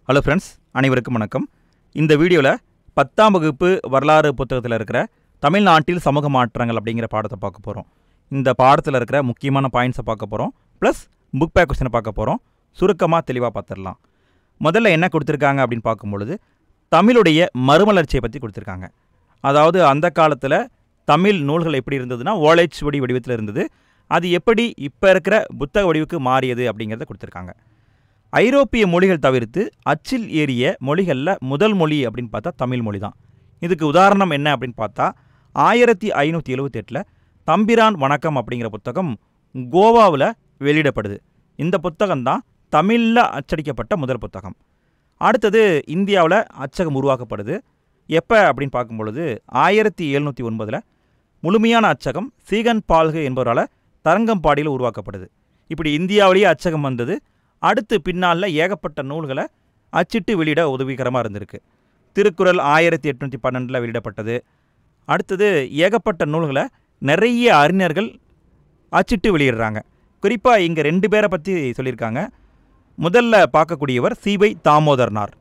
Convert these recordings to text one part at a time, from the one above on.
Hello friends, அனைவருக்கும் வணக்கம். இந்த வீடியோவில் 10ஆம் வகுப்பு வரலாறு புத்தகத்தில் இருக்கிற தமிழ்நாட்டில் சமூக மாற்றங்கள் அப்படிங்கிற பாடத்தை பார்க்க போகிறோம். இந்த பாடத்தில் இருக்கிற முக்கியமான பாயிண்ட்ஸை பார்க்க போகிறோம். ப்ளஸ் புக் பேக் கொஸ்டினை பார்க்க போகிறோம். சுருக்கமாக தெளிவாக பார்த்துடலாம். முதல்ல என்ன கொடுத்துருக்காங்க அப்படின்னு பார்க்கும்பொழுது தமிழுடைய மறுமலர்ச்சியை பற்றி கொடுத்துருக்காங்க. அதாவது அந்த காலத்தில் தமிழ் நூல்கள் எப்படி இருந்ததுன்னா ஓலைச்சுவடி வடிவத்தில் இருந்தது. அது எப்படி இப்போ இருக்கிற புத்தக வடிவுக்கு மாறியது அப்படிங்கிறத கொடுத்துருக்காங்க. ஐரோப்பிய மொழிகள் தவிர்த்து அச்சில் ஏறிய மொழிகளில் முதல் மொழி அப்படின்னு பார்த்தா தமிழ் மொழி தான். இதுக்கு உதாரணம் என்ன அப்படின்னு பார்த்தா 1578 தம்பிரான் வணக்கம் அப்படிங்கிற புத்தகம் கோவாவில் வெளியிடப்படுது. இந்த புத்தகம் தான் தமிழில் அச்சடிக்கப்பட்ட முதல் புத்தகம். அடுத்தது இந்தியாவில் அச்சகம் உருவாக்கப்படுது. எப்போ அப்படின்னு பார்க்கும்பொழுது 1709 முழுமையான அச்சகம் சீகன் பால்கு என்பவரால் தரங்கம்பாடியில் உருவாக்கப்படுது. இப்படி இந்தியாவிலேயே அச்சகம் வந்தது. அடுத்து பின்னால் ஏகப்பட்ட நூல்களை அச்சிட்டு வெளியிட உதவிகரமாக இருந்திருக்கு. திருக்குறள் 1812 வெளியிடப்பட்டது. அடுத்தது ஏகப்பட்ட நூல்களை நிறைய அறிஞர்கள் அச்சிட்டு வெளியிடுறாங்க. குறிப்பாக இங்கே 2 பேரை பற்றி சொல்லியிருக்காங்க. முதல்ல பார்க்கக்கூடியவர் சி.வை. தாமோதரனார்.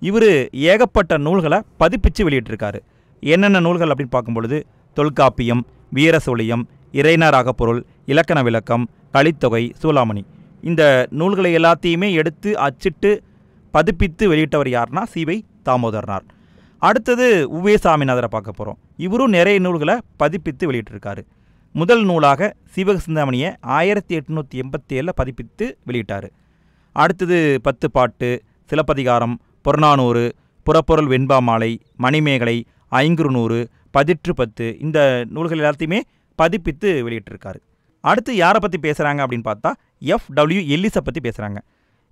இவர் ஏகப்பட்ட நூல்களை பதிப்பிச்சு வெளியிட்டிருக்காரு. என்னென்ன நூல்கள் அப்படின்னு பார்க்கும்பொழுது தொல்காப்பியம், வீரசோழியம், இறையனார் அகப்பொருள், இலக்கண விளக்கம், கலித்தொகை, சூளாமணி. இந்த நூல்களை எல்லாத்தையுமே எடுத்து அச்சிட்டு பதிப்பித்து வெளியிட்டவர் யார்னா சி.வை. தாமோதரனார். அடுத்தது உவே சாமிநாதரை பார்க்க போகிறோம். இவரும் நிறைய நூல்களை பதிப்பித்து வெளியிட்டிருக்காரு. முதல் நூலாக சிவகசிந்தாமணியை 1887 பதிப்பித்து வெளியிட்டார். அடுத்தது 10 பாட்டு, சிலப்பதிகாரம், புறநானூறு, புறப்பொருள் வெண்பா மாலை, மணிமேகலை, ஐங்குறுநூறு, பதிற்று 10 இந்த நூல்கள் எல்லாத்தையுமே பதிப்பித்து வெளியிட்டிருக்காரு. அடுத்து யாரை பற்றி பேசுகிறாங்க அப்படின்னு பார்த்தா F.W. எல்லிஸை பற்றி பேசுகிறாங்க.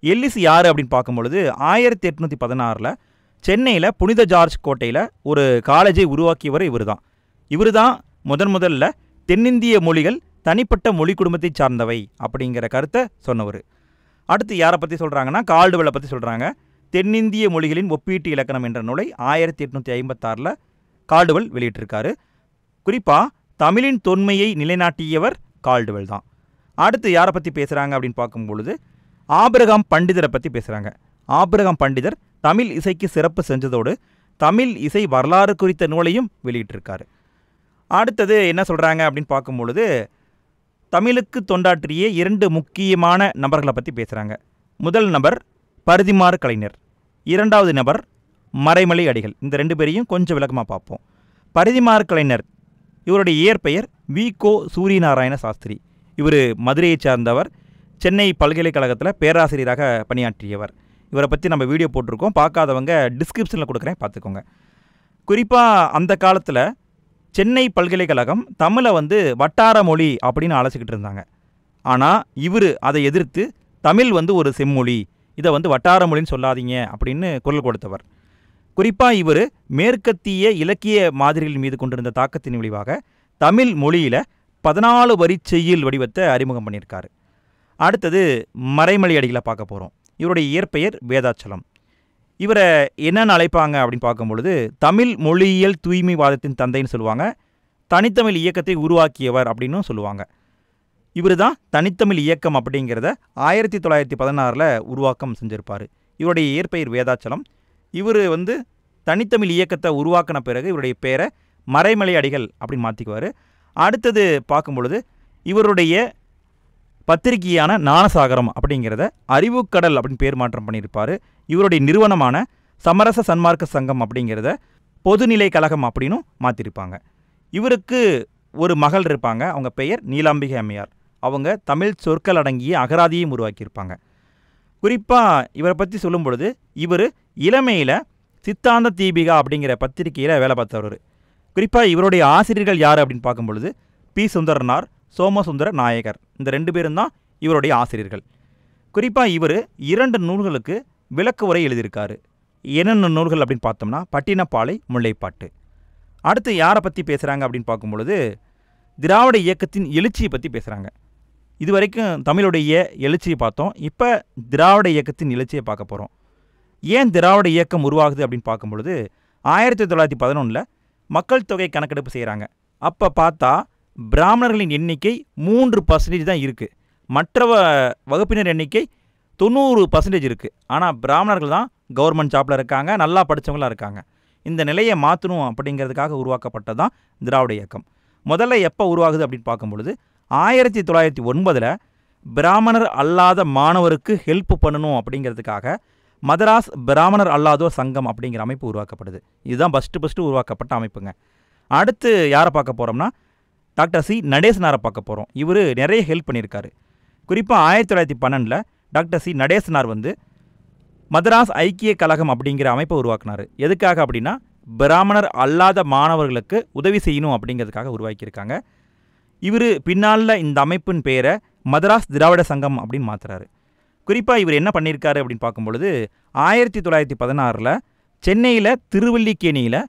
எல்லிஸ் யார் அப்படின்னு பார்க்கும்பொழுது 1816 சென்னையில் புனித ஜார்ஜ் கோட்டையில் ஒரு காலேஜை உருவாக்கியவர் இவர் தான் முதல்ல தென்னிந்திய மொழிகள் தனிப்பட்ட மொழி குடும்பத்தை சார்ந்தவை அப்படிங்கிற கருத்தை சொன்னவர். அடுத்து யாரை பற்றி சொல்கிறாங்கன்னா கால்டுவெல்லை பற்றி சொல்கிறாங்க. தென்னிந்திய மொழிகளின் ஒப்பீட்டு இலக்கணம் என்ற நூலை 1856 கால்டுவெல் வெளியிட்டிருக்காரு. குறிப்பாக தமிழின் தொன்மையை நிலைநாட்டியவர் கால்டுவெல் தான். அடுத்து யாரை பற்றி பேசுகிறாங்க அப்படின்னு பார்க்கும்பொழுது ஆபிரகாம் பண்டிதரை பற்றி பேசுகிறாங்க. ஆபிரகாம் பண்டிதர் தமிழ் இசைக்கு சிறப்பு செஞ்சதோடு தமிழ் இசை வரலாறு குறித்த நூலையும் வெளியிட்டிருக்காரு. அடுத்தது என்ன சொல்கிறாங்க அப்படின்னு பார்க்கும்பொழுது தமிழுக்கு தொண்டாற்றிய 2 முக்கியமான நபர்களை பற்றி பேசுகிறாங்க. முதல் நபர் பரிதிமாறு கலைஞர், 2வது நபர் மறைமலை அடிகள். இந்த 2 பேரையும் கொஞ்சம் விளக்கமாக பார்ப்போம். பரிதிமாறு கலைஞர் இவருடைய இயற்பெயர் வி.கோ. சூரியநாராயண சாஸ்திரி. இவர் மதுரையை சார்ந்தவர். சென்னை பல்கலைக்கழகத்தில் பேராசிரியராக பணியாற்றியவர். இவரை பற்றி நம்ம வீடியோ போட்டிருக்கோம். பார்க்காதவங்க டிஸ்கிரிப்ஷனில் கொடுக்குறேன், பார்த்துக்கோங்க. குறிப்பாக அந்த காலத்தில் சென்னை பல்கலைக்கழகம் தமிழை வட்டார மொழி அப்படின்னு அழைச்சிக்கிட்டு இருந்தாங்க. ஆனால் இவர் அதை எதிர்த்து தமிழ் ஒரு செம்மொழி, இதை வட்டார மொழின்னு சொல்லாதீங்க அப்படின்னு குரல் கொடுத்தவர். குறிப்பாக இவர் மேற்கத்திய இலக்கிய மாதிரிகள் மீது கொண்டிருந்த தாக்கத்தின் விளைவாக தமிழ் மொழியில் 14 வரி செய்யுள் வடிவத்தை அறிமுகம் பண்ணியிருக்காரு. அடுத்தது மறைமலை அடிகளை பார்க்க போகிறோம். இவருடைய இயற்பெயர் வேதாச்சலம். இவரை என்னென்னு அழைப்பாங்க அப்படின்னு பார்க்கும்பொழுது தமிழ் மொழியியல் தூய்மைவாதத்தின் தந்தைன்னு சொல்லுவாங்க. தனித்தமிழ் இயக்கத்தை உருவாக்கியவர் அப்படின்னும் சொல்லுவாங்க. இவர் தான் தனித்தமிழ் இயக்கம் அப்படிங்கிறத 1916 உருவாக்கம் செஞ்சிருப்பார். இவருடைய இயற்பெயர் வேதாச்சலம். இவர் தனித்தமிழ் இயக்கத்தை உருவாக்கின பிறகு இவருடைய பேரை மறைமலை அடிகள் அப்படின்னு மாற்றிக்குவார். அடுத்தது பார்க்கும்பொழுது இவருடைய பத்திரிகையான ஞானசாகரம் அப்படிங்கிறத அறிவுக்கடல் அப்படின்னு பேர் மாற்றம் பண்ணியிருப்பார். இவருடைய நிறுவனமான சமரச சன்மார்க்க சங்கம் அப்படிங்கிறத பொதுநிலை கழகம் அப்படின்னும் மாற்றிருப்பாங்க. இவருக்கு ஒரு மகள் இருப்பாங்க. அவங்க பெயர் நீலாம்பிகை அம்மையார். அவங்க தமிழ் சொற்கள் அடங்கிய அகராதியையும் உருவாக்கியிருப்பாங்க. குறிப்பாக இவரை பற்றி சொல்லும் பொழுது இவர் இளமையில் சித்தாந்த தீபிகா அப்படிங்கிற பத்திரிகையில் வேலை பார்த்தவர். குறிப்பாக இவருடைய ஆசிரியர்கள் யார் அப்படின்னு பார்க்கும்பொழுது பி. சுந்தரனார், சோமசுந்தர நாயகர். இந்த 2 பேரும் தான் இவருடைய ஆசிரியர்கள். குறிப்பாக இவர் 2 நூல்களுக்கு விளக்க உரை எழுதியிருக்காரு. என்னென்ன நூல்கள் அப்படின்னு பார்த்தோம்னா பட்டினப்பாலை, முல்லைப்பாட்டு. அடுத்து யாரை பற்றி பேசுகிறாங்க அப்படின்னு பார்க்கும்பொழுது திராவிட இயக்கத்தின் எழுச்சியை பற்றி பேசுகிறாங்க. இது வரைக்கும் தமிழுடைய எழுச்சியை பார்த்தோம். இப்போ திராவிட இயக்கத்தின் எழுச்சியை பார்க்க போகிறோம். ஏன் திராவிட இயக்கம் உருவாகுது அப்படின்னு பார்க்கும்பொழுது 1911 மக்கள் தொகை கணக்கெடுப்பு செய்கிறாங்க. அப்போ பார்த்தா பிராமணர்களின் எண்ணிக்கை 3% தான் இருக்குது. மற்ற வகுப்பினர் எண்ணிக்கை 90% இருக்குது. ஆனால் பிராமணர்கள் தான் கவர்மெண்ட் ஜாப்பில் இருக்காங்க, நல்லா படித்தவங்களாம் இருக்காங்க. இந்த நிலையை மாற்றணும் அப்படிங்கிறதுக்காக உருவாக்கப்பட்டது தான் திராவிட இயக்கம். முதல்ல எப்போ உருவாகுது அப்படின்னு பார்க்கும்பொழுது 1909 பிராமணர் அல்லாத மாணவருக்கு ஹெல்ப் பண்ணணும் அப்படிங்கிறதுக்காக மதராஸ் பிராமணர் அல்லாதோர் சங்கம் அப்படிங்கிற அமைப்பு உருவாக்கப்படுது. இதுதான் ஃபஸ்ட்டு உருவாக்கப்பட்ட அமைப்புங்க. அடுத்து யாரை பார்க்க போகிறோம்னா டாக்டர் சி நடேசனாரை பார்க்க போகிறோம். இவர் நிறைய ஹெல்ப் பண்ணியிருக்காரு. குறிப்பாக 1912 டாக்டர் சி நடேசனார் வந்து மதராஸ் ஐக்கிய கழகம் அப்படிங்கிற அமைப்பை உருவாக்கினார். எதுக்காக அப்படின்னா பிராமணர் அல்லாத மாணவர்களுக்கு உதவி செய்யணும் அப்படிங்கிறதுக்காக உருவாக்கியிருக்காங்க. இவர் பின்னால் இந்த அமைப்பின் பெயரை மதராஸ் திராவிட சங்கம் அப்படின்னு மாற்றுறாரு. குறிப்பாக இவர் என்ன பண்ணியிருக்காரு அப்படின்னு பார்க்கும்பொழுது 1916 சென்னையில் திருவல்லிக்கேணியில்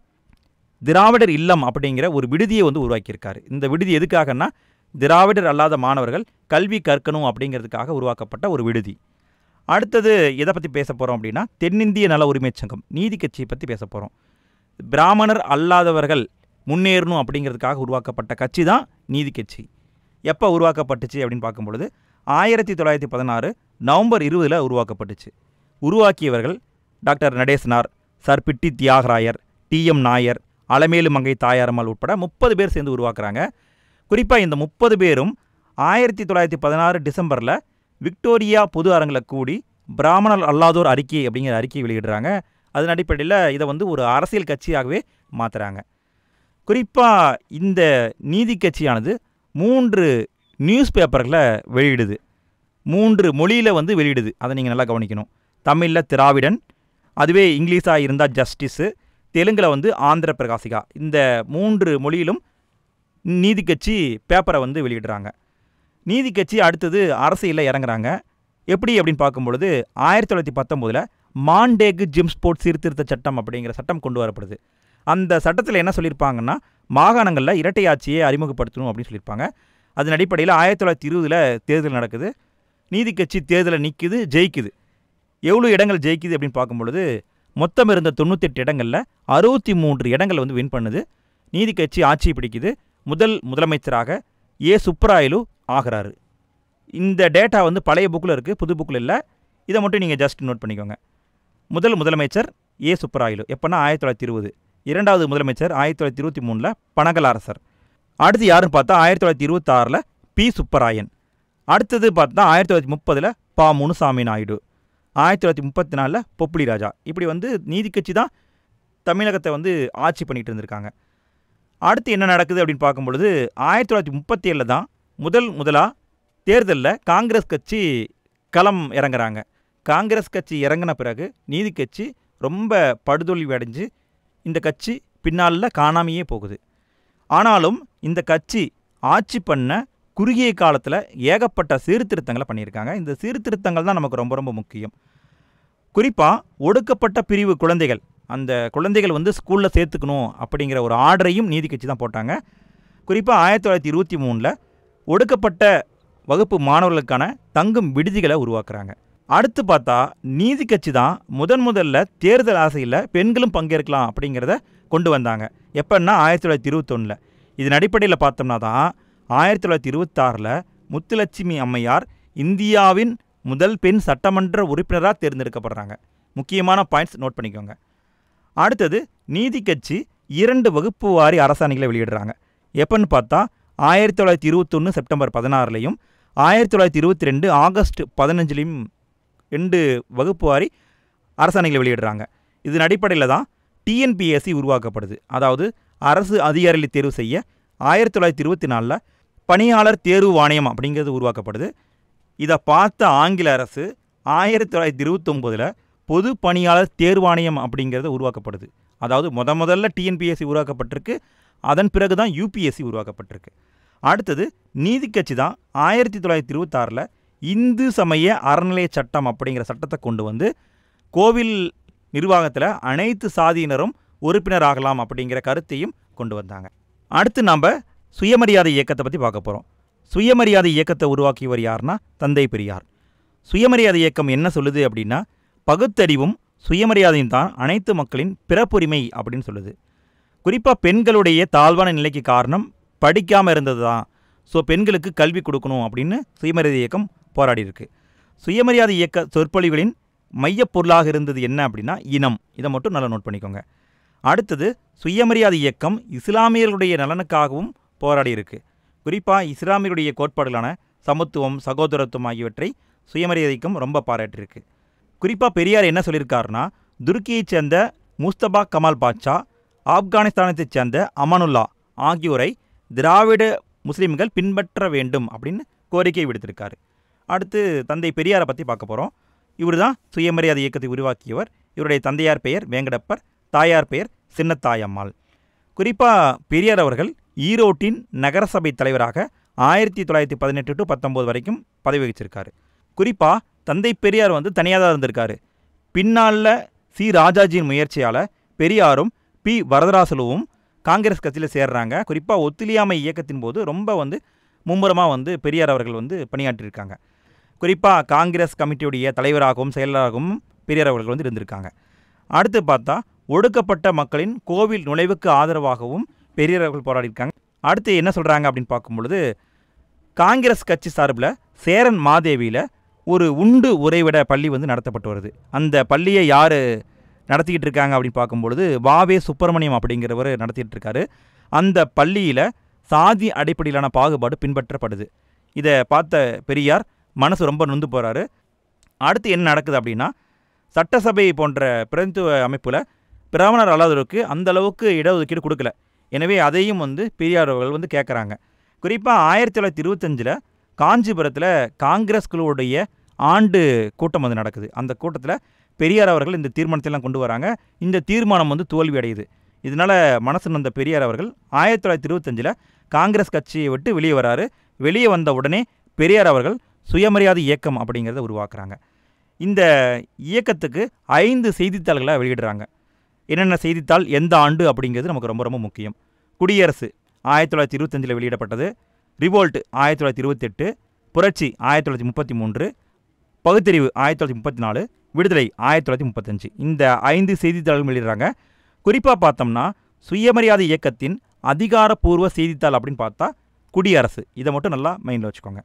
திராவிடர் இல்லம் அப்படிங்கிற ஒரு விடுதியை வந்து உருவாக்கியிருக்காரு. இந்த விடுதி எதுக்காகன்னா திராவிடர் அல்லாத மாணவர்கள் கல்வி கற்கணும் அப்படிங்கிறதுக்காக உருவாக்கப்பட்ட ஒரு விடுதி. அடுத்தது எதை பற்றி பேச போகிறோம் அப்படின்னா தென்னிந்திய நல உரிமை சங்கம் நீதி கட்சியை பற்றி பேச போகிறோம். பிராமணர் அல்லாதவர்கள் முன்னேறணும் அப்படிங்கிறதுக்காக உருவாக்கப்பட்ட கட்சி தான் நீதி கட்சி. எப்போ உருவாக்கப்பட்டுச்சு அப்படின்னு பார்க்கும்பொழுது 1916 நவம்பர் 20 உருவாக்கப்பட்டுச்சு. உருவாக்கியவர்கள் டாக்டர் நடேசனார், சர் பிட்டி தியாகராயர், TM நாயர், அலமேலு மங்கை தாயாரம்மாள் உட்பட 30 பேர் சேர்ந்து உருவாக்குறாங்க. குறிப்பாக இந்த 30 பேரும் 1916 டிசம்பரில் விக்டோரியா பொது அரங்கில் கூடி பிராமணர் அல்லாதோர் அறிக்கை அப்படிங்கிற அறிக்கையை வெளியிடுறாங்க. அதன் அடிப்படையில் இதை வந்து ஒரு அரசியல் கட்சியாகவே மாற்றுறாங்க. குறிப்பாக இந்த நீதி கட்சியானது 3 நியூஸ் பேப்பர்களை வெளியிடுது. 3 மொழியில் வந்து வெளியிடுது. அதை நீங்கள் நல்லா கவனிக்கணும். தமிழில் திராவிடன், அதுவே இங்கிலீஷாக இருந்தால் ஜஸ்டிஸு, தெலுங்கில் வந்து ஆந்திர பிரகாசிகா. இந்த 3 மொழியிலும் நீதி கட்சி பேப்பரை வந்து வெளியிடுறாங்க. நீதி கட்சி அடுத்தது அரசியலில் இறங்குறாங்க. எப்படி அப்படின்னு பார்க்கும்பொழுது 1919 மாண்டேகு ஜிம்ஸ்போர்ட் சீர்திருத்த சட்டம் அப்படிங்கிற சட்டம் கொண்டு வரப்படுது. அந்த சட்டத்தில் என்ன சொல்லியிருப்பாங்கன்னா மாகாணங்களில் இரட்டை ஆட்சியை அறிமுகப்படுத்தணும் அப்படின்னு சொல்லியிருப்பாங்க. அதன் அடிப்படையில் 1920 தேர்தல் நடக்குது. நீதி கட்சி தேர்தலை நிற்குது, ஜெயிக்குது. எவ்வளோ இடங்கள் ஜெயிக்குது அப்படின்னு பார்க்கும்பொழுது மொத்தம் இருந்த 98 இடங்களில் 63 இடங்கள் வந்து வின் பண்ணுது. நீதி கட்சி ஆட்சி பிடிக்குது. முதலமைச்சராக சுப்பராயலு ஆகிறாரு. இந்த டேட்டா வந்து பழைய புக்கில் இருக்குது, புது புக்கில் இல்லை. இதை மட்டும் நீங்கள் ஜஸ்ட் நோட் பண்ணிக்கோங்க. முதலமைச்சர் சுப்பராயலு எப்போனா 1920. இரண்டாவது முதலமைச்சர் 1923 பனகல் அரசர். அடுத்து யாருன்னு பார்த்தா 1926 பி சுப்பராயன். அடுத்தது பார்த்தா 1930 பா முனுசாமி நாயுடு. 1934 பொப்புளி ராஜா. இப்படி வந்து நீதி கட்சி தான் தமிழகத்தை வந்து ஆட்சி பண்ணிகிட்டு இருந்திருக்காங்க. அடுத்து என்ன நடக்குது அப்படின்னு பார்க்கும்பொழுது 1937 தான் முதலாக தேர்தலில் காங்கிரஸ் கட்சி களம் இறங்குறாங்க. காங்கிரஸ் கட்சி இறங்கின பிறகு நீதி கட்சி ரொம்ப படுதோல்வி அடைஞ்சு இந்த கட்சி பின்னால் காணாமையே போகுது. ஆனாலும் இந்த கட்சி ஆட்சி பண்ண குறுகிய காலத்தில் ஏகப்பட்ட சீர்திருத்தங்களை பண்ணியிருக்காங்க. இந்த சீர்திருத்தங்கள் தான் நமக்கு ரொம்ப ரொம்ப முக்கியம். குறிப்பாக ஒடுக்கப்பட்ட பிரிவு குழந்தைகள், அந்த குழந்தைகள் வந்து ஸ்கூலில் சேர்த்துக்கணும் அப்படிங்கிற ஒரு ஆர்டரையும் நீதி கட்சி தான் போட்டாங்க. குறிப்பாக 1923 ஒடுக்கப்பட்ட வகுப்பு மாணவர்களுக்கான தங்கும் விடுதிகளை உருவாக்குறாங்க. அடுத்து பார்த்தா நீதி கட்சி தான் முதல்ல தேர்தல் ஆசையில் பெண்களும் பங்கேற்கலாம் அப்படிங்கிறத கொண்டு வந்தாங்க. எப்போன்னா 1921. இதன் அடிப்படையில் பார்த்தோம்னா தான் 1926 முத்துலட்சுமி அம்மையார் இந்தியாவின் முதல் பெண் சட்டமன்ற உறுப்பினராக தேர்ந்தெடுக்கப்படுறாங்க. முக்கியமான பாயிண்ட்ஸ் நோட் பண்ணிக்கோங்க. அடுத்தது நீதி கட்சி 2 வகுப்பு வாரி அரசாணைகளை வெளியிடுறாங்க. எப்போன்னு பார்த்தா 1921 செப்டம்பர் 16 1922 ஆகஸ்ட் 15 2 வகுப்பு வாரி அரசாணைகளை வெளியிடுறாங்க. இதன் அடிப்படையில் தான் TNPSC உருவாக்கப்படுது. அதாவது அரசு அதிகாரிகளை தேர்வு செய்ய 1924 பணியாளர் தேர்வு வாரியம் அப்படிங்கிறது உருவாக்கப்படுது. இதை பார்த்த ஆங்கில அரசு 1929 பொது பணியாளர் தேர்வாணையம் அப்படிங்கிறது உருவாக்கப்படுது. அதாவது முதல்ல TNPSC உருவாக்கப்பட்டிருக்கு, அதன் பிறகு தான் UPSC உருவாக்கப்பட்டிருக்கு. அடுத்தது நீதி கட்சி தான் 1926 இந்து சமய அறநிலைய சட்டம் அப்படிங்கிற சட்டத்தை கொண்டு வந்து கோவில் நிர்வாகத்தில் அனைத்து சாதியினரும் உறுப்பினராகலாம் அப்படிங்கிற கருத்தையும் கொண்டு வந்தாங்க. அடுத்து நாம் சுயமரியாதை இயக்கத்தை பற்றி பார்க்க போகிறோம். சுயமரியாதை இயக்கத்தை உருவாக்கியவர் யாருன்னா தந்தை பெரியார். சுயமரியாதை இயக்கம் என்ன சொல்லுது அப்படின்னா பகுத்தறிவும் சுயமரியாதையும் தான் அனைத்து மக்களின் பிறப்புரிமை அப்படின்னு சொல்லுது. குறிப்பாக பெண்களுடைய தாழ்வான நிலைக்கு காரணம் படிக்காமல் இருந்தது தான். ஸோ பெண்களுக்கு கல்வி கொடுக்கணும் அப்படின்னு சுயமரியாதை இயக்கம் போராடி இருக்கு. சுயமரியாதை இயக்க சொற்பொழிவுகளின் மையப்பொருளாக இருந்தது என்ன அப்படின்னா இனம். இதை மட்டும் நல்லா நோட் பண்ணிக்கோங்க. அடுத்தது சுயமரியாதை இயக்கம் இஸ்லாமியர்களுடைய நலனுக்காகவும் போராடி இருக்கு. குறிப்பாக இஸ்லாமியருடைய கோட்பாடுகளான சமத்துவம், சகோதரத்துவம் ஆகியவற்றை சுயமரியாதை இயக்கம் ரொம்ப பாராட்டியிருக்கு. குறிப்பாக பெரியார் என்ன சொல்லியிருக்காருன்னா, துருக்கியைச் சேர்ந்த முஸ்தபா கமால் பாட்சா, ஆப்கானிஸ்தானத்தைச் சேர்ந்த அமானுல்லா ஆகியோரை திராவிட முஸ்லீம்கள் பின்பற்ற வேண்டும் அப்படின்னு கோரிக்கை விடுத்திருக்காரு. அடுத்து தந்தை பெரியாரை பற்றி பார்க்க போகிறோம். இவர் தான் சுயமரியாதை இயக்கத்தை உருவாக்கியவர். இவருடைய தந்தையார் பெயர் வேங்கடப்பர், தாயார் பெயர் சின்னத்தாயம்மாள். குறிப்பாக பெரியார் அவர்கள் ஈரோட்டின் நகரசபை தலைவராக 1918 to 19 வரைக்கும் பதவி வகிச்சிருக்காரு. குறிப்பாக தந்தை பெரியார் தனியாக தான் இருந்திருக்காரு. பின்னால் சி ராஜாஜியின் முயற்சியால் பெரியாரும் பி வரதராசலுவும் காங்கிரஸ் கட்சியில் சேர்றாங்க. குறிப்பாக ஒத்துழையாமை இயக்கத்தின் போது ரொம்ப மும்முரமாக பெரியார் அவர்கள் பணியாற்றியிருக்காங்க. குறிப்பாக காங்கிரஸ் கமிட்டியுடைய தலைவராகவும் செயலராகவும் பெரியார் அவர்கள் இருந்திருக்காங்க. அடுத்து பார்த்தா ஒடுக்கப்பட்ட மக்களின் கோவில் நுழைவுக்கு ஆதரவாகவும் பெரியார் அவர்கள் போராடியிருக்காங்க. அடுத்து என்ன சொல்கிறாங்க அப்படின்னு பார்க்கும்பொழுது, காங்கிரஸ் கட்சி சார்பில் சேரன் மாதேவியில் ஒரு உண்டு உறைவிட பள்ளி நடத்தப்பட்டு வருது. அந்த பள்ளியை யார் நடத்திக்கிட்டு இருக்காங்க அப்படின்னு பார்க்கும்பொழுது வாவே சுப்பிரமணியம் அப்படிங்கிறவர் நடத்திட்டு இருக்காரு. அந்த பள்ளியில் சாதி அடிப்படையிலான பாகுபாடு பின்பற்றப்படுது. இதை பார்த்த பெரியார் மனசு ரொம்ப நொந்து போகிறாரு. அடுத்து என்ன நடக்குது அப்படின்னா, சட்டசபை போன்ற பிரதிநிதித்துவ அமைப்பில் பிராமணர் அல்லாதவருக்கு அந்த அளவுக்கு இடஒதுக்கீடு கொடுக்கல. எனவே அதையும் பெரியார் அவர்கள் கேட்குறாங்க. குறிப்பாக 1925 காஞ்சிபுரத்தில் காங்கிரஸ் குழுவுடைய ஆண்டு கூட்டம் நடக்குது. அந்த கூட்டத்தில் பெரியார் அவர்கள் இந்த தீர்மானத்தையெல்லாம் கொண்டு வராங்க. இந்த தீர்மானம் தோல்வி அடையுது. இதனால் மனசு நொந்த பெரியார் அவர்கள் 1925 காங்கிரஸ் கட்சியை விட்டு வெளியே வராரு. வெளியே வந்த உடனே பெரியார் அவர்கள் சுயமரியாதை இயக்கம் அப்படிங்கிறத உருவாக்குறாங்க. இந்த இயக்கத்துக்கு 5 செய்தித்தாள்களை வெளியிடுறாங்க. என்னென்ன செய்தித்தாள், எந்த ஆண்டு அப்படிங்கிறது நமக்கு ரொம்ப ரொம்ப முக்கியம். குடியரசு 1925 வெளியிடப்பட்டது, ரிவோல்ட் 1928, புரட்சி 1933, பகுத்தறிவு 1934, விடுதலை 1935. இந்த 5 செய்தித்தாள்கள் வெளியிடுறாங்க. குறிப்பாக பார்த்தோம்னா சுயமரியாதை இயக்கத்தின் அதிகாரப்பூர்வ செய்தித்தாள் அப்படின்னு பார்த்தா குடியரசு. இதை மட்டும் நல்லா மைண்டில் வச்சுக்கோங்க.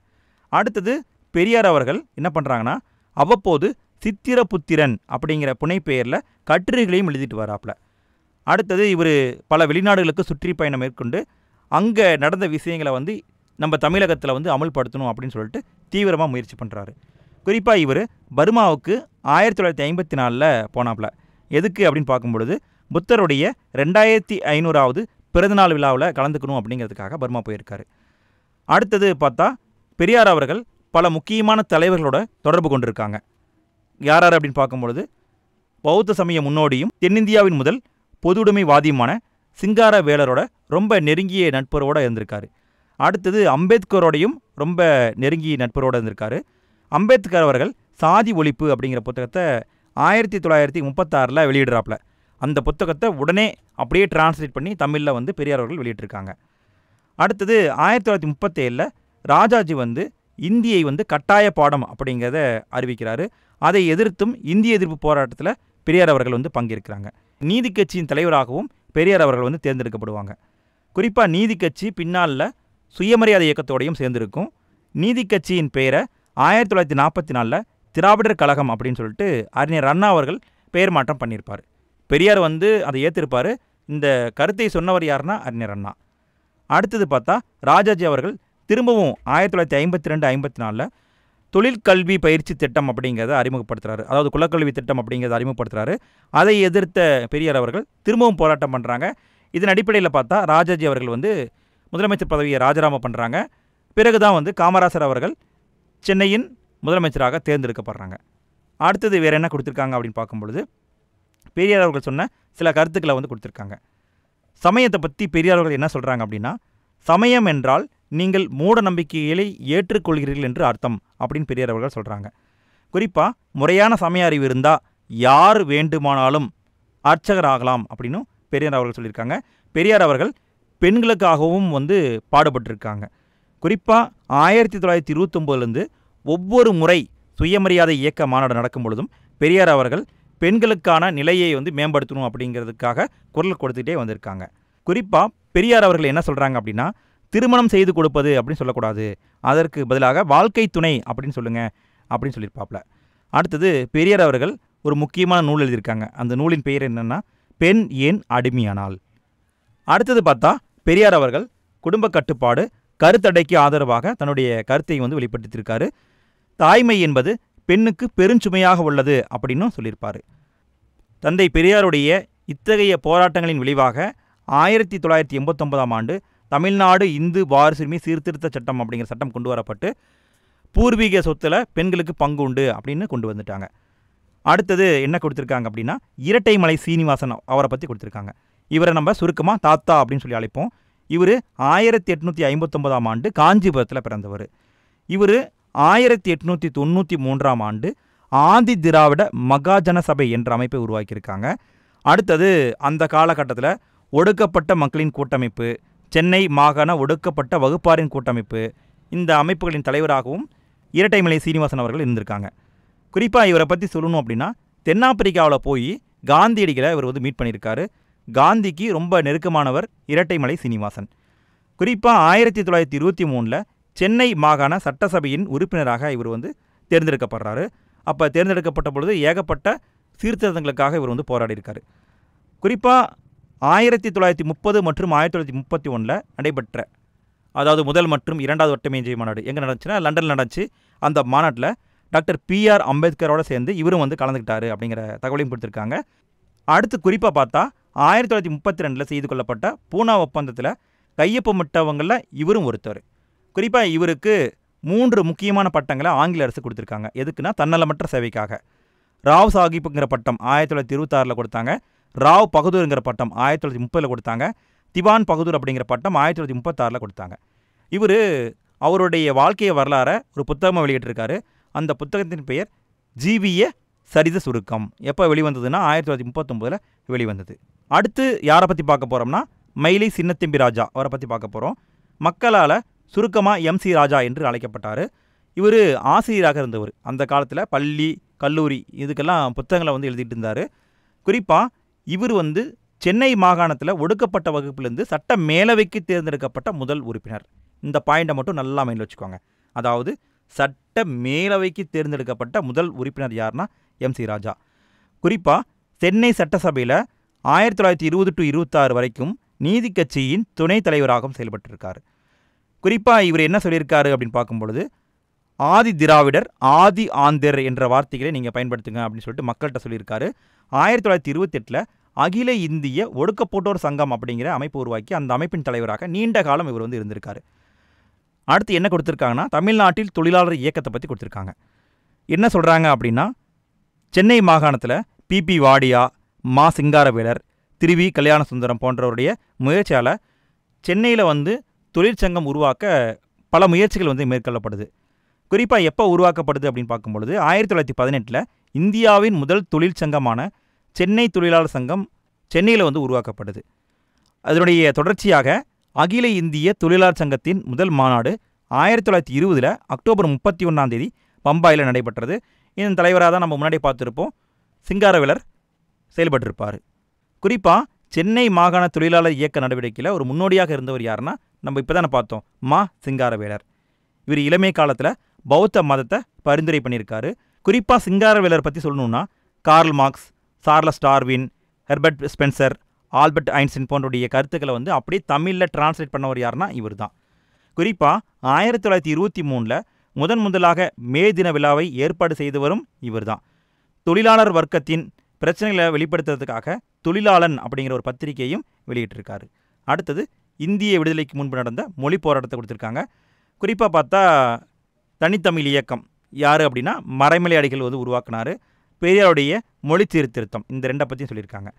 அடுத்தது பெரியார் அவர்கள் என்ன பண்ணுறாங்கன்னா, அவ்வப்போது சித்திரபுத்திரன் அப்படிங்கிற புனைப்பெயரில் கட்டுரைகளையும் எழுதிட்டு வராப்புல. அடுத்தது இவர் பல வெளிநாடுகளுக்கு சுற்றுப்பயணம் மேற்கொண்டு அங்கே நடந்த விஷயங்களை நம்ம தமிழகத்தில் அமல்படுத்தணும் அப்படின்னு சொல்லிட்டு தீவிரமாக முயற்சி பண்ணுறாரு. குறிப்பாக இவர் பர்மாவுக்கு 1954 போனாப்புல. எதுக்கு அப்படின்னு பார்க்கும்பொழுது புத்தருடைய 2500வது பிறந்தநாள் விழாவில் கலந்துக்கணும் அப்படிங்கிறதுக்காக பர்மா போயிருக்காரு. அடுத்தது பார்த்தா பெரியார் அவர்கள் பல முக்கியமான தலைவர்களோட தொடர்பு கொண்டிருக்காங்க. யார் அப்படின்னு பார்க்கும்பொழுது பௌத்த சமய முன்னோடியும் தென்னிந்தியாவின் முதல் பொதுவுடைமைவாதியுமான சிங்காரவேலரோட ரொம்ப நெருங்கிய நட்பரோடு இருந்திருக்காரு. அடுத்தது அம்பேத்கரோடையும் ரொம்ப நெருங்கிய நட்பரோடு இருந்திருக்காரு. அம்பேத்கர் அவர்கள் சாதி ஒழிப்பு அப்படிங்கிற புத்தகத்தை 1936 வெளியிடுறாப்புல. அந்த புத்தகத்தை உடனே அப்படியே டிரான்ஸ்லேட் பண்ணி தமிழில் பெரியார் அவர்கள் வெளியிட்டிருக்காங்க. அடுத்தது 1937 ராஜாஜி இந்தியை கட்டாய பாடம் அப்படிங்கிறத அறிவிக்கிறாரு. அதை எதிர்த்தும் இந்திய எதிர்ப்பு போராட்டத்தில் பெரியார் அவர்கள் பங்கேற்கிறாங்க. நீதி கட்சியின் தலைவராகவும் பெரியார் அவர்கள் தேர்ந்தெடுக்கப்படுவாங்க. குறிப்பாக நீதி கட்சி பின்னால் சுயமரியாதை இயக்கத்தோடையும் சேர்ந்திருக்கும். நீதி கட்சியின் பெயரை 1944 திராவிடர் கழகம் அப்படின்னு சொல்லிட்டு அறிஞர் அண்ணா அவர்கள் பெயர் மாற்றம் பண்ணியிருப்பார். பெரியார் அதை ஏற்றிருப்பார். இந்த கருத்தை சொன்னவர் யாருன்னா அறிஞர் அண்ணா. அடுத்தது பார்த்தா ராஜாஜி அவர்கள் திரும்பவும் 1952-54 தொழிற்கல்வி பயிற்சி திட்டம் அப்படிங்கிறத அறிமுகப்படுத்துகிறாரு. அதாவது குலக்கல்வி திட்டம் அப்படிங்கிறத அறிமுகப்படுத்துகிறாரு. அதை எதிர்த்த பெரியார் அவர்கள் திரும்பவும் போராட்டம் பண்ணுறாங்க. இதன் அடிப்படையில் பார்த்தா ராஜாஜி அவர்கள் முதலமைச்சர் பதவியை ராஜினாமா பண்ணுறாங்க. பிறகு தான் காமராசர் அவர்கள் சென்னையின் முதலமைச்சராக தேர்ந்தெடுக்கப்படுறாங்க. அடுத்தது வேறு என்ன கொடுத்துருக்காங்க அப்படின்னு பார்க்கும்பொழுது பெரியார் அவர்கள் சொன்ன சில கருத்துக்களை கொடுத்துருக்காங்க. சமயத்தை பற்றி பெரியார் அவர்கள் என்ன சொல்கிறாங்க அப்படின்னா, சமயம் என்றால் நீங்கள் மூட நம்பிக்கைகளை ஏற்றுக்கொள்கிறீர்கள் என்று அர்த்தம் அப்படின்னு பெரியார் அவர்கள் சொல்கிறாங்க. குறிப்பாக முறையான சமய அறிவு இருந்தால் யார் வேண்டுமானாலும் அர்ச்சகர் ஆகலாம் அப்படின்னு பெரியார் அவர்கள் சொல்லியிருக்காங்க. பெரியார் அவர்கள் பெண்களுக்காகவும் பாடுபட்டிருக்காங்க. குறிப்பாக 1929 ஒவ்வொரு முறை சுயமரியாதை இயக்க மாநாடு நடக்கும் பொழுதும் பெரியார் அவர்கள் பெண்களுக்கான நிலையை மேம்படுத்தணும் அப்படிங்கிறதுக்காக குரல் கொடுத்துக்கிட்டே வந்திருக்காங்க. குறிப்பாக பெரியார் அவர்கள் என்ன சொல்கிறாங்க அப்படின்னா, திருமணம் செய்து கொடுப்பது அப்படின்னு சொல்லக்கூடாது, அதற்கு பதிலாக வாழ்க்கை துணை அப்படின்னு சொல்லுங்கள் அப்படின்னு சொல்லியிருப்பாப்ல. அடுத்தது பெரியார் அவர்கள் ஒரு முக்கியமான நூல் எழுதியிருக்காங்க. அந்த நூலின் பெயர் என்னென்னா பெண் ஏன் அடிமையானால். அடுத்தது பார்த்தா பெரியார் அவர்கள் குடும்ப கட்டுப்பாடு கருத்தடைக்கு ஆதரவாக தன்னுடைய கருத்தை வந்து வெளிப்படுத்தியிருக்காரு. தாய்மை என்பது பெண்ணுக்கு பெருஞ்சுமையாக உள்ளது அப்படின்னும் சொல்லியிருப்பார். தந்தை பெரியாருடைய இத்தகைய போராட்டங்களின் விளைவாக 1989ஆம் ஆண்டு தமிழ்நாடு இந்து வாரிசுரிமை சீர்திருத்த சட்டம் அப்படிங்கிற சட்டம் கொண்டு வரப்பட்டு பூர்வீக சொத்தில் பெண்களுக்கு பங்கு உண்டு அப்படின்னு கொண்டு வந்துட்டாங்க. அடுத்தது என்ன கொடுத்துருக்காங்க அப்படின்னா இரட்டைமலை சீனிவாசன் அவரை பற்றி கொடுத்துருக்காங்க. இவரை நம்ம சுருக்கமாக தாத்தா அப்படின்னு சொல்லி அழைப்போம். இவர் 1859ஆம் ஆண்டு காஞ்சிபுரத்தில் பிறந்தவர். இவர் 1893ஆம் ஆண்டு ஆதி திராவிட மகாஜன சபை என்ற அமைப்பை உருவாக்கியிருக்காங்க. அடுத்தது அந்த காலகட்டத்தில் ஒடுக்கப்பட்ட மக்களின் கூட்டமைப்பு, சென்னை மாகாண ஒடுக்கப்பட்ட வகுப்பாரின் கூட்டமைப்பு, இந்த அமைப்புகளின் தலைவராகவும் இரட்டைமலை சீனிவாசன் அவர்கள் இருந்திருக்காங்க. குறிப்பாக இவரை பற்றி சொல்லணும் அப்படின்னா தென்னாப்பிரிக்காவில் போய் காந்தியடிகளை இவர் வந்து மீட் பண்ணியிருக்காரு. காந்திக்கு ரொம்ப நெருக்கமானவர் இரட்டைமலை சீனிவாசன். குறிப்பாக 1923 சென்னை மாகாண சட்டசபையின் உறுப்பினராக இவர் வந்து தேர்ந்தெடுக்கப்படுறாரு. அப்போ தேர்ந்தெடுக்கப்பட்ட பொழுது ஏகப்பட்ட சீர்திருத்தங்களுக்காக இவர் வந்து போராடியிருக்காரு. குறிப்பாக 1930 மற்றும் 1931 நடைபெற்ற, அதாவது முதல் மற்றும் இரண்டாவது ஒட்டமேஜை மாநாடு எங்கே நடந்துச்சுன்னா லண்டனில் நடந்துச்சு. அந்த மாநாட்டில் டாக்டர் பிஆர் அம்பேத்கரோடு சேர்ந்து இவரும் வந்து கலந்துக்கிட்டாரு அப்படிங்கிற தகவலையும் கொடுத்துருக்காங்க. அடுத்து குறிப்பாக பார்த்தா 1932 செய்து கொள்ளப்பட்ட பூனா ஒப்பந்தத்தில் கையொப்பமிட்டவங்களில் இவரும் ஒருத்தர். குறிப்பாக இவருக்கு 3 முக்கியமான பட்டங்களை ஆங்கில அரசு கொடுத்துருக்காங்க. எதுக்குன்னா தன்னலமற்ற சேவைக்காக. ராவ் சாஹிப்புங்கிற பட்டம் 1926 கொடுத்தாங்க. ராவ் பகதூருங்கிற பட்டம் 1930 கொடுத்தாங்க. திவான் பகதூர் அப்படிங்கிற பட்டம் 1936 கொடுத்தாங்க. இவர் அவருடைய வாழ்க்கையை வரலாற ஒரு புத்தகமாக வெளியிட்டிருக்காரு. அந்த புத்தகத்தின் பெயர் ஜீவிய சரித சுருக்கம். எப்போ வெளிவந்ததுன்னா 1939 வெளிவந்தது. அடுத்து யாரை பற்றி பார்க்க போகிறோம்னா மயிலை சின்னத்தம்பி ராஜா அவரை பற்றி பார்க்க போகிறோம். மக்களால் சுருக்கமாக MC ராஜா என்று அழைக்கப்பட்டார். இவர் ஆசிரியராக இருந்தவர். அந்த காலத்தில் பள்ளி கல்லூரி இதுக்கெல்லாம் புத்தகங்களை வந்து எழுதிட்டு இருந்தார். குறிப்பாக இவர் வந்து சென்னை மாகாணத்தில் ஒடுக்கப்பட்ட வகுப்பிலிருந்து சட்ட மேலவைக்கு தேர்ந்தெடுக்கப்பட்ட முதல் உறுப்பினர். இந்த பாயிண்டை மட்டும் நல்லா மைண்டில் வச்சுக்கோங்க. அதாவது சட்ட மேலவைக்கு தேர்ந்தெடுக்கப்பட்ட முதல் உறுப்பினர் யாருன்னா MC ராஜா. குறிப்பாக சென்னை சட்டசபையில் 1920 to 26 வரைக்கும் நீதி கட்சியின் துணைத் தலைவராகவும் செயல்பட்டிருக்கார். குறிப்பாக இவர் என்ன சொல்லியிருக்காரு அப்படின்னு பார்க்கும்பொழுது ஆதி திராவிடர் ஆதி ஆந்தர் என்ற வார்த்தைகளை நீங்கள் பயன்படுத்துங்க அப்படின்னு சொல்லிட்டு மக்கள்கிட்ட சொல்லியிருக்காரு. 1928 அகில இந்திய ஒடுக்கப்பட்டோர் சங்கம் அப்படிங்கிற அமைப்பு உருவாக்கி அந்த அமைப்பின் தலைவராக நீண்ட காலம் இவர் வந்து இருந்திருக்காரு. அடுத்து என்ன கொடுத்துருக்காங்கன்னா தமிழ்நாட்டில் தொழிலாளர் இயக்கத்தை பற்றி கொடுத்துருக்காங்க. என்ன சொல்கிறாங்க அப்படின்னா சென்னை மாகாணத்தில் PP வாடியா, மா சிங்காரவேலர், திருவி கல்யாண சுந்தரம் போன்றவருடைய முயற்சியால் சென்னையில் வந்து தொழிற்சங்கம் உருவாக்க பல முயற்சிகள் வந்து மேற்கொள்ளப்படுது. குறிப்பாக எப்போ உருவாக்கப்படுது அப்படின்னு பார்க்கும்பொழுது 1918 இந்தியாவின் முதல் தொழிற்சங்கமான சென்னை தொழிலாளர் சங்கம் சென்னையில் வந்து உருவாக்கப்படுது. அதனுடைய தொடர்ச்சியாக அகில இந்திய தொழிலாளர் சங்கத்தின் முதல் மாநாடு 1920 அக்டோபர் 31 பம்பாயில் நடைபெற்றது. இதன் தலைவராக தான் நம்ம முன்னாடி பார்த்துருப்போம் சிங்காரவேலர் செயல்பட்டிருப்பார். குறிப்பாக சென்னை மாகாண தொழிலாளர் இயக்க நடவடிக்கையில் ஒரு முன்னோடியாக இருந்தவர் யாருன்னா நம்ம இப்போ தானே பார்த்தோம் மா சிங்காரவேலர். இவர் இளமை காலத்தில் பௌத்த மதத்தை பரிந்துரை பண்ணியிருக்காரு. குறிப்பாக சிங்காரவேலர் பற்றி சொல்லணுன்னா Karl Marx, Charles Darwin, Herbert Spencer, Albert Einstein போன்றவுடைய கருத்துக்களை வந்து அப்படியே தமிழில் டிரான்ஸ்லேட் பண்ணவர் யாருன்னா இவர் தான். குறிப்பாக 1923 முதலாக மே தின விழாவை ஏற்பாடு செய்தவரும் இவர் தான். தொழிலாளர் வர்க்கத்தின் பிரச்சனைகளை வெளிப்படுத்துறதுக்காக தொழிலாளன் அப்படிங்கிற ஒரு பத்திரிகையையும் வெளியிட்டிருக்காரு. அடுத்தது இந்திய விடுதலைக்கு முன்பு நடந்த மொழி போராட்டத்தை கொடுத்துருக்காங்க. குறிப்பாக பார்த்தா தனித்தமிழ் இயக்கம் யார் அப்படின்னா மறைமலை அடிகள் வந்து உருவாக்குனார். பெரியாருடைய மொழி சீர்திருத்தம் இந்த ரெண்டை பற்றியும் சொல்லியிருக்காங்க.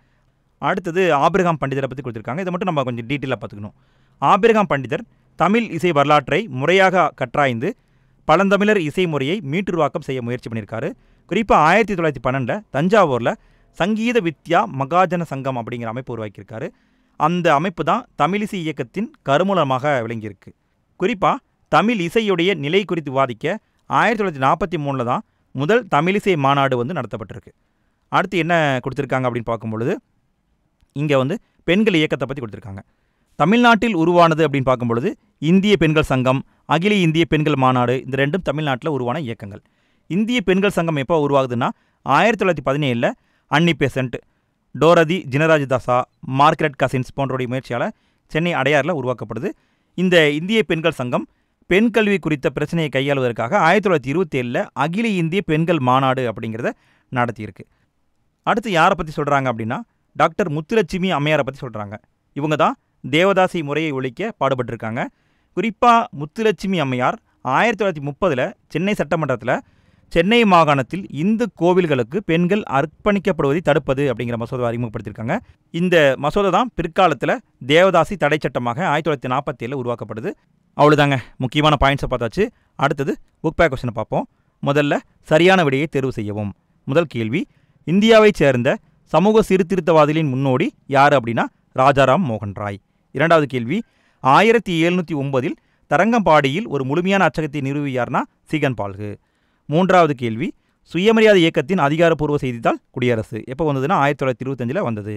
அடுத்தது ஆபிரகாம் பண்டிதரை பற்றி கொடுத்துருக்காங்க. இதை மட்டும் நம்ம கொஞ்சம் டீட்டெயிலாக பார்த்துக்கணும். ஆபிரகாம் பண்டிதர் தமிழ் இசை வரலாற்றை முறையாக கற்றாய்ந்து பழந்தமிழர் இசை முறையை மீட்டுருவாக்கம் செய்ய முயற்சி பண்ணியிருக்காரு. குறிப்பாக 1912 தஞ்சாவூரில் சங்கீத வித்யா மகாஜன சங்கம் அப்படிங்கிற அமைப்பு உருவாக்கியிருக்காரு. அந்த அமைப்பு தான் தமிழிசை இயக்கத்தின் கருமூலமாக விளங்கியிருக்கு. குறிப்பாக தமிழ் இசையுடைய நிலை குறித்து விவாதிக்க 1943 தான் முதல் தமிழிசை மாநாடு வந்து நடத்தப்பட்டிருக்கு. அடுத்து என்ன கொடுத்துருக்காங்க அப்படின்னு பார்க்கும்பொழுது இங்கே வந்து பெண்கள் இயக்கத்தை பற்றி கொடுத்துருக்காங்க. தமிழ்நாட்டில் உருவானது அப்படின்னு பார்க்கும்பொழுது இந்திய பெண்கள் சங்கம், அகில இந்திய பெண்கள் மாநாடு, இந்த ரெண்டும் தமிழ்நாட்டில் உருவான இயக்கங்கள். இந்திய பெண்கள் சங்கம் எப்போ உருவாகுதுன்னா 1917 அன்னி பெசன்ட், டோரதி ஜினராஜதாசா, மார்கரெட் கசின்ஸ் போன்றோடைய முயற்சியால் சென்னை அடையாறில் உருவாக்கப்படுது. இந்த இந்திய பெண்கள் சங்கம் பெண் கல்வி குறித்த பிரச்சனையை கையாளுவதற்காக 1927 அகில இந்திய பெண்கள் மாநாடு அப்படிங்கிறத நடத்தியிருக்கு. அடுத்து யாரை பற்றி சொல்கிறாங்க அப்படின்னா டாக்டர் முத்துலட்சுமி அம்மையாரை பற்றி சொல்கிறாங்க. இவங்க தான் தேவதாசி முறையை ஒழிக்க பாடுபட்டிருக்காங்க. குறிப்பாக முத்துலட்சுமி அம்மையார் 1930 சென்னை சட்டமன்றத்தில் சென்னை மாகாணத்தில் இந்து கோவில்களுக்கு பெண்கள் அர்ப்பணிக்கப்படுவதை தடுப்பது அப்படிங்கிற மசோதாவை அறிமுகப்படுத்தியிருக்காங்க. இந்த மசோதா தான் பிற்காலத்தில் தேவதாசி தடை சட்டமாக 1947 உருவாக்கப்படுது. அவ்வளோதாங்க, முக்கியமான பாயிண்ட்ஸை பார்த்தாச்சு. அடுத்தது புக் பேக் கொஸ்டினை பார்ப்போம். முதல்ல சரியான விடையை தேர்வு செய்யவும். முதல் கேள்வி, இந்தியாவைச் சேர்ந்த சமூக சீர்திருத்தவாதிகளின் முன்னோடி யார் அப்படின்னா ராஜாராம் மோகன் ராய். இரண்டாவது கேள்வி, 1709 தரங்கம்பாடியில் ஒரு முழுமையான அச்சகத்தை நிறுவியார்னா சீகன் பால்கு. மூன்றாவது கேள்வி, சுயமரியாதை இயக்கத்தின் அதிகாரப்பூர்வ செய்தித்தாள் குடியரசு எப்போ வந்ததுன்னா 1925 வந்தது.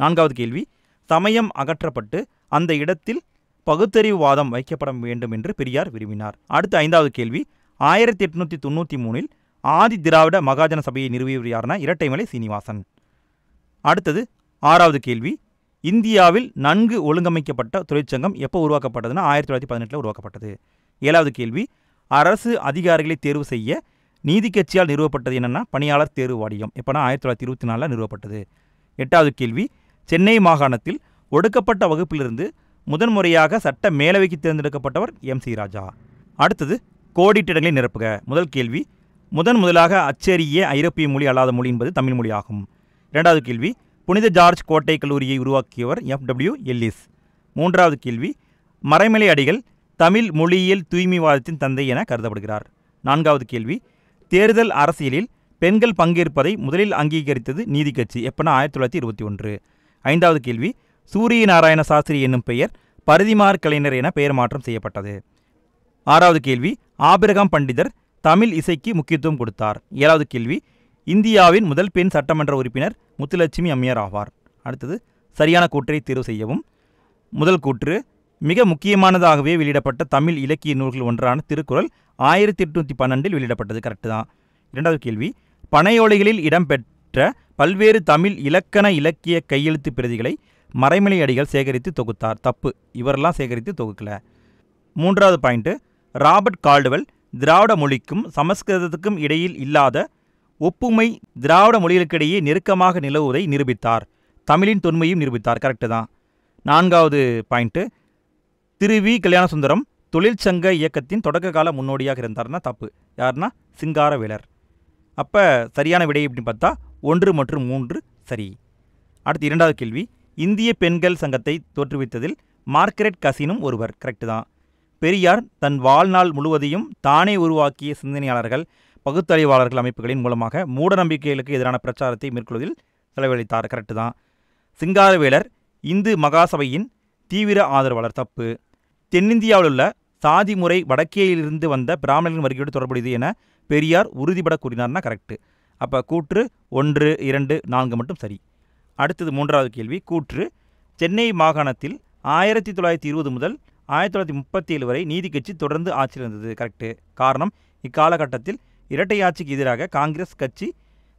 நான்காவது கேள்வி, சமயம் அகற்றப்பட்டு அந்த இடத்தில் பகுத்தறிவுவாதம் வைக்கப்பட வேண்டும் என்று பெரியார் விரும்பினார். அடுத்த ஐந்தாவது கேள்வி, 1893 ஆதி திராவிட மகாஜன சபையை நிறுவியவர் யார்னா இரட்டைமலை சீனிவாசன். அடுத்தது ஆறாவது கேள்வி, இந்தியாவில் நன்கு ஒழுங்கமைக்கப்பட்ட தொழிற்சங்கம் எப்போ உருவாக்கப்பட்டதுன்னா 1918 உருவாக்கப்பட்டது. ஏழாவது கேள்வி, அரசு அதிகாரிகளை தேர்வு செய்ய நீதி கட்சியால் நிறுவப்பட்டது என்னென்னா பணியாளர் தேர்வு வாரியம் எப்போனா 1924 நிறுவப்பட்டது. எட்டாவது கேள்வி, சென்னை மாகாணத்தில் ஒடுக்கப்பட்ட வகுப்பிலிருந்து முதன்முறையாக சட்ட மேலவைக்கு தேர்ந்தெடுக்கப்பட்டவர் MC ராஜா. அடுத்தது கோடிட்டிடங்களை நிரப்புக. முதல் கேள்வி, முதலாக அச்சேரிய ஐரோப்பிய மொழி அல்லாத மொழி என்பது தமிழ் மொழி ஆகும். இரண்டாவது கேள்வி, புனித ஜார்ஜ் கோட்டை கல்லூரியை உருவாக்கியவர் FW எல்லிஸ். மூன்றாவது கேள்வி, மறைமலை அடிகள் தமிழ் மொழியியல் தூய்மைவாதத்தின் தந்தை என கருதப்படுகிறார். நான்காவது கேள்வி, தேர்தல் அரசியலில் பெண்கள் பங்கேற்பதை முதலில் அங்கீகரித்தது நீதி கட்சி எப்போனா 1921. ஐந்தாவது கேள்வி, சூரிய நாராயண சாஸ்திரி என்னும் பெயர் பரிதிமார் கலைஞர் என பெயர் மாற்றம் செய்யப்பட்டது. ஆறாவது கேள்வி, ஆபிரகாம் பண்டிதர் தமிழ் இசைக்கு முக்கியத்துவம் கொடுத்தார். ஏழாவது கேள்வி, இந்தியாவின் முதல் பெண் சட்டமன்ற உறுப்பினர் முத்துலட்சுமி அம்மையார் ஆவார். அடுத்தது சரியான கூற்றை தேர்வு செய்யவும். முதல் கூற்று, மிக முக்கியமானதாகவே வெளியிடப்பட்ட தமிழ் இலக்கிய நூல்கள் ஒன்றான திருக்குறள் 1812 வெளியிடப்பட்டது. கரெக்டு தான். இரண்டாவது கேள்வி, பனையோலைகளில் இடம்பெற்ற பல்வேறு தமிழ் இலக்கண இலக்கிய கையெழுத்து பிரதிகளை மறைமலை அடிகள் சேகரித்து தொகுத்தார். தப்பு, இவரெல்லாம் சேகரித்து தொகுக்கல. மூன்றாவது பாயிண்ட்டு, ராபர்ட் கால்டுவெல் திராவிட மொழிக்கும் சமஸ்கிருதத்துக்கும் இடையில் இல்லாத ஒப்புமை திராவிட மொழிகளுக்கிடையே நெருக்கமாக நிலவுவதை நிரூபித்தார். தமிழின் தொன்மையும் நிரூபித்தார். கரெக்டு தான். நான்காவது பாயிண்ட்டு, திரு வி கல்யாணசுந்தரம் தொழிற்சங்க இயக்கத்தின் தொடக்க கால முன்னோடியாக இருந்தார்னா தப்பு. யாருன்னா சிங்காரவேலர். அப்போ சரியான விடை எப்படின்னு பார்த்தா 1 மற்றும் 3 சரி. அடுத்து இரண்டாவது கேள்வி, இந்திய பெண்கள் சங்கத்தை தோற்றுவித்ததில் மார்கரெட் கசினும் ஒருவர். கரெக்டு தான். பெரியார் தன் வாழ்நாள் முழுவதையும் தானே உருவாக்கிய சிந்தனையாளர்கள் பகுத்தறிவாளர்கள் அமைப்புகளின் மூலமாக மூட நம்பிக்கைகளுக்கு எதிரான பிரச்சாரத்தை மேற்கொள்வதில் செலவழித்தார். கரெக்டு தான். சிங்காரவேலர் இந்து மகாசபையின் தீவிர ஆதரவாளர். தப்பு. தென்னிந்தியாவில் உள்ள சாதி முறை வடக்கேயிலிருந்து வந்த பிராமணர்களின் வருகையோடு தொடர்புடையது என பெரியார் உறுதிபட கூறினார்னா கரெக்டு. அப்போ கூற்று 1, 2, 4 மட்டும் சரி. அடுத்தது மூன்றாவது கேள்வி, கூற்று, சென்னை மாகாணத்தில் 1920 முதல் 1937 வரை நீதி கட்சி தொடர்ந்து ஆட்சியில் இருந்தது. கரெக்டு. காரணம், இக்காலகட்டத்தில் இரட்டை ஆட்சிக்கு எதிராக காங்கிரஸ் கட்சி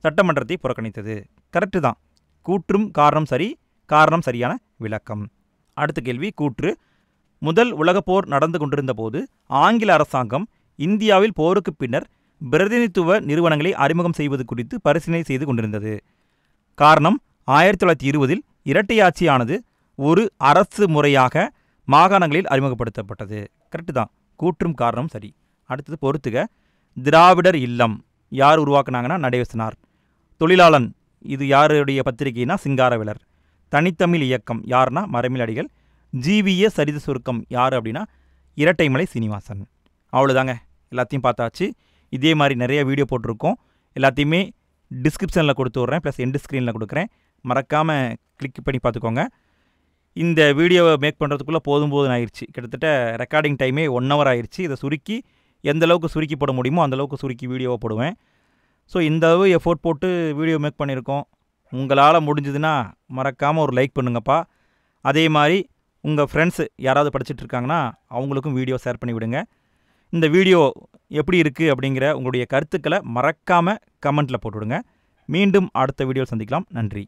சட்டமன்றத்தை புறக்கணித்தது. கரெக்டு தான். கூற்றும் காரணம் சரி, காரணம் சரியான விளக்கம். அடுத்த கேள்வி, கூற்று, முதல் உலகப்போர் நடந்து கொண்டிருந்த போது ஆங்கில அரசாங்கம் இந்தியாவில் போருக்கு பின்னர் பிரதிநிதித்துவ நிறுவனங்களை அறிமுகம் செய்வது குறித்து பரிசீலனை செய்து கொண்டிருந்தது. காரணம், 1920 இரட்டை ஆட்சியானது ஒரு அரசு முறையாக மாகாணங்களில் அறிமுகப்படுத்தப்பட்டது. கரெக்டு தான். கூற்றும் காரணம் சரி. அடுத்தது பொறுத்துக. திராவிடர் இல்லம் யார் உருவாக்குனாங்கன்னா நடேசனார். தொழிலாளன் இது யாருடைய பத்திரிகைனா சிங்காரவேலர். தனித்தமிழ் இயக்கம் யார்னா மறைமலை அடிகள். ஜீவிய சரித சுருக்கம் யார் அப்படின்னா இரட்டைமலை சீனிவாசன். அவ்வளோதாங்க, எல்லாத்தையும் பார்த்தாச்சு. இதே மாதிரி நிறைய வீடியோ போட்டிருக்கோம். எல்லாத்தையுமே டிஸ்கிரிப்ஷனில் கொடுத்து விட்றேன், ப்ளஸ் எண்டு ஸ்க்ரீனில் கொடுக்குறேன். மறக்காமல் கிளிக் பண்ணி பார்த்துக்கோங்க. இந்த வீடியோவை மேக் பண்ணுறதுக்குள்ளே போதும் ஆயிடுச்சு. கிட்டத்தட்ட ரெக்கார்டிங் டைமே 1 hour ஆயிடுச்சு. இதை சுருக்கி எந்தளவுக்கு சுருக்கி போட முடியுமோ அந்தளவுக்கு சுருக்கி வீடியோவை போடுவேன். ஸோ இந்த அளவு எஃபோர்ட் போட்டு வீடியோ மேக் பண்ணியிருக்கோம். உங்களால் முடிஞ்சதுன்னா மறக்காமல் ஒரு லைக் பண்ணுங்கப்பா. அதே மாதிரி உங்கள் ஃப்ரெண்ட்ஸு யாராவது படிச்சுட்டு இருக்காங்கன்னா அவங்களுக்கும் வீடியோ ஷேர் பண்ணி விடுங்க. இந்த வீடியோ எப்படி இருக்குது அப்படிங்கிற உங்களுடைய கருத்துக்களை மறக்காமல் கமெண்ட்டில் போட்டுவிடுங்க. மீண்டும் அடுத்த வீடியோ சந்திக்கலாம். நன்றி.